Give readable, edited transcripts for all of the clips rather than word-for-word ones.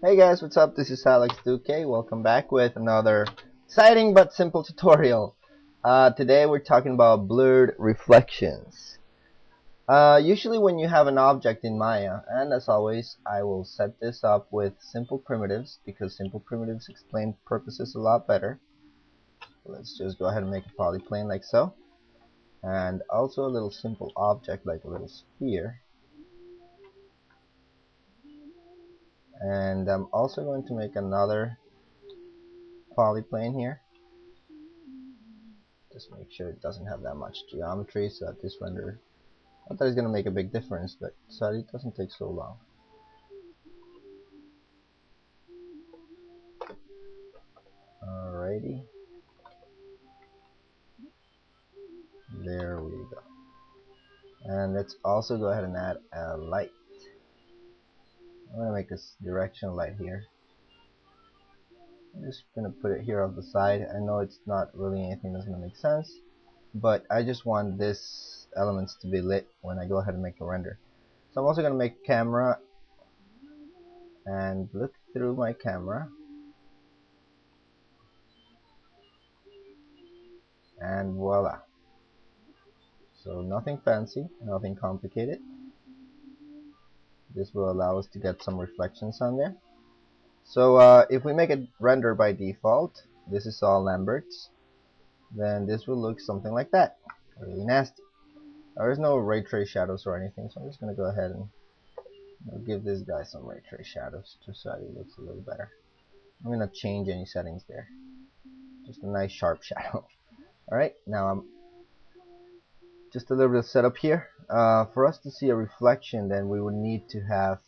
Hey guys, what's up? This is Alex2K. Welcome back with another exciting but simple tutorial. Today we're talking about blurred reflections. Usually when you have an object in Maya, and as always, I will set this up with simple primitives because simple primitives explain purposes a lot better. Let's just go ahead and make a polyplane like so. And also a little simple object like a little sphere. And I'm also going to make another polyplane here. Just make sure it doesn't have that much geometry so that this render, not that it's going to make a big difference, but so that it doesn't take so long. Alrighty, there we go. And let's also go ahead and add a light. I'm going to make this directional light here. I'm just going to put it here off the side. I know it's not really anything that's going to make sense, but I just want this elements to be lit when I go ahead and make a render. So I'm also going to make a camera and look through my camera. And voila. So nothing fancy, nothing complicated. This will allow us to get some reflections on there. So if we make a render by default, this is all Lambert's, then this will look something like that. Really nasty. There is no ray trace shadows or anything, so I'm just going to go ahead and give this guy some ray trace shadows just so that it looks a little better. I'm going to change any settings there. Just a nice sharp shadow. Alright, now I'm just a little bit of setup here. For us to see a reflection, then we would need to have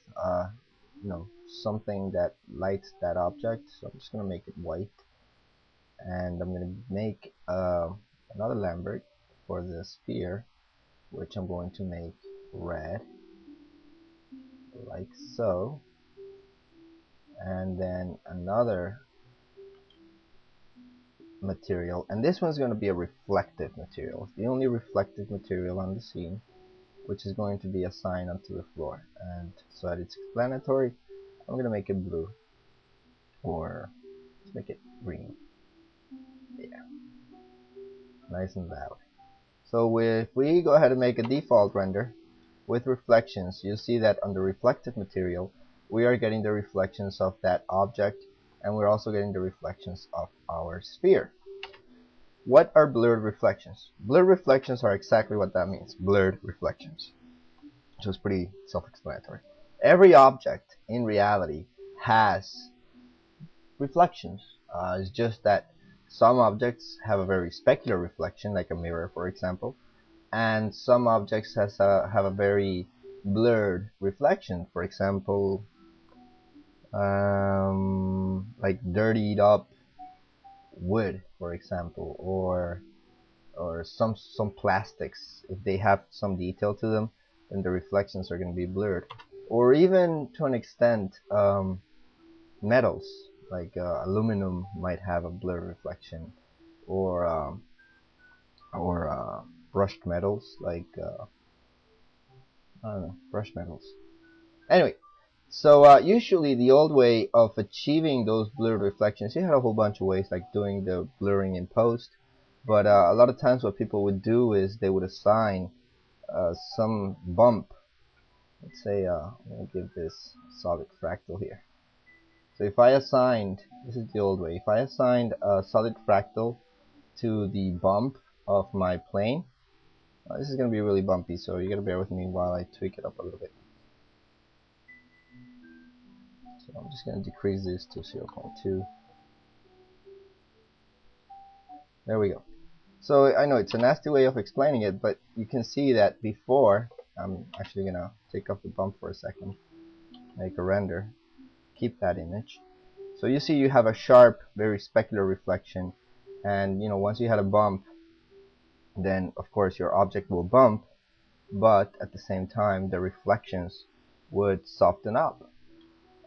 something that lights that object. So I'm just going to make it white, and I'm going to make another Lambert for the sphere, which I'm going to make red, like so, and then another material, and this one's going to be a reflective material. It's the only reflective material on the scene, which is going to be assigned onto the floor. And so that it's explanatory, I'm going to make it blue, or let's make it green. Yeah, nice and loud. So if we go ahead and make a default render with reflections, you'll see that under reflective material we are getting the reflections of that object, and we're also getting the reflections of our sphere. What are blurred reflections? Blurred reflections are exactly what that means, blurred reflections. So it's pretty self-explanatory. Every object in reality has reflections. It's just that some objects have a very specular reflection, like a mirror, for example, and some objects have a very blurred reflection. For example, like dirtied up wood, for example, or some plastics. If they have some detail to them, then the reflections are going to be blurred. Or even to an extent, metals like aluminum might have a blur reflection, or brushed metals like I don't know, brushed metals. Anyway, so usually the old way of achieving those blurred reflections, you had a whole bunch of ways, like doing the blurring in post. But a lot of times what people would do is they would assign some bump. Let's say I'm going to give this solid fractal here. So if I assigned, this is the old way, if I assigned a solid fractal to the bump of my plane, this is going to be really bumpy, so you got to bear with me while I tweak it up a little bit. So I'm just going to decrease this to 0.2. There we go. So I know it's a nasty way of explaining it, but you can see that before, I'm actually going to take off the bump for a second, make a render, keep that image. So you see you have a sharp, very specular reflection, and once you had a bump, then of course your object will bump, but at the same time the reflections would soften up.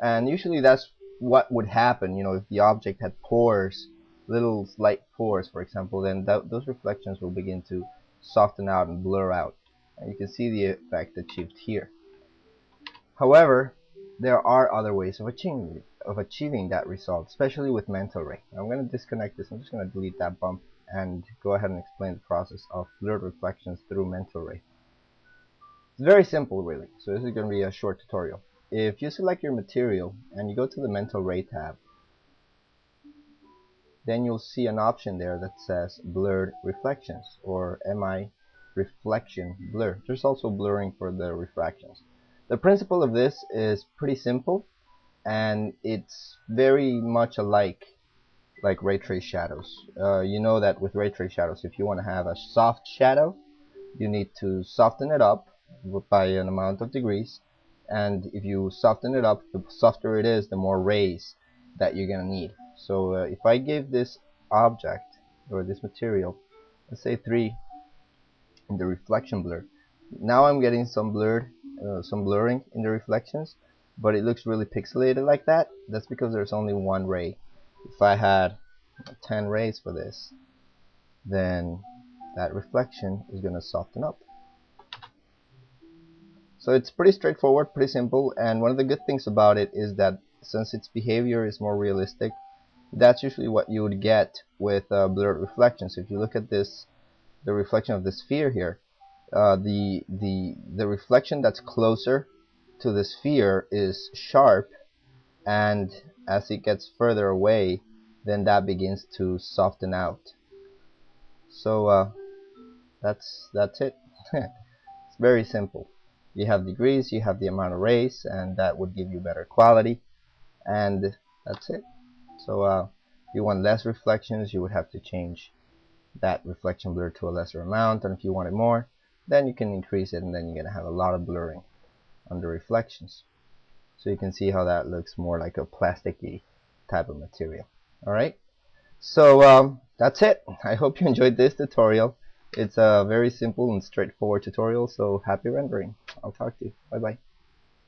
And usually that's what would happen, if the object had pores, little slight pores, for example, then those reflections will begin to soften out and blur out. And you can see the effect achieved here. However, there are other ways of achieving that result, especially with mental ray. I'm going to disconnect this. I'm just going to delete that bump and go ahead and explain the process of blurred reflections through mental ray. It's very simple, really. So this is going to be a short tutorial. If you select your material and you go to the mental ray tab, then you'll see an option there that says blurred reflections, or MI reflection blur. There's also blurring for the refractions. The principle of this is pretty simple, and it's very much alike like ray trace shadows. You know that with ray trace shadows, if you want to have a soft shadow, you need to soften it up by an amount of degrees, and if you soften it up, the softer it is, the more rays that you're gonna need. So if I give this object or this material, let's say 3 in the reflection blur, now I'm getting some blurring in the reflections, but it looks really pixelated like that. That's because there's only one ray. If I had 10 rays for this, then that reflection is gonna soften up. So it's pretty straightforward, pretty simple, and one of the good things about it is that since its behavior is more realistic, that's usually what you would get with blurred reflections. If you look at this, the reflection of the sphere here, the reflection that's closer to the sphere is sharp, and as it gets further away, then that begins to soften out. So that's it. It's very simple. You have degrees, you have the amount of rays, and that would give you better quality, and that's it. So if you want less reflections, you would have to change that reflection blur to a lesser amount, and if you wanted more, then you can increase it, and then you're going to have a lot of blurring on the reflections. So you can see how that looks more like a plasticky type of material. Alright, so that's it. I hope you enjoyed this tutorial. It's a very simple and straightforward tutorial, so happy rendering. I'll talk to you. Bye bye.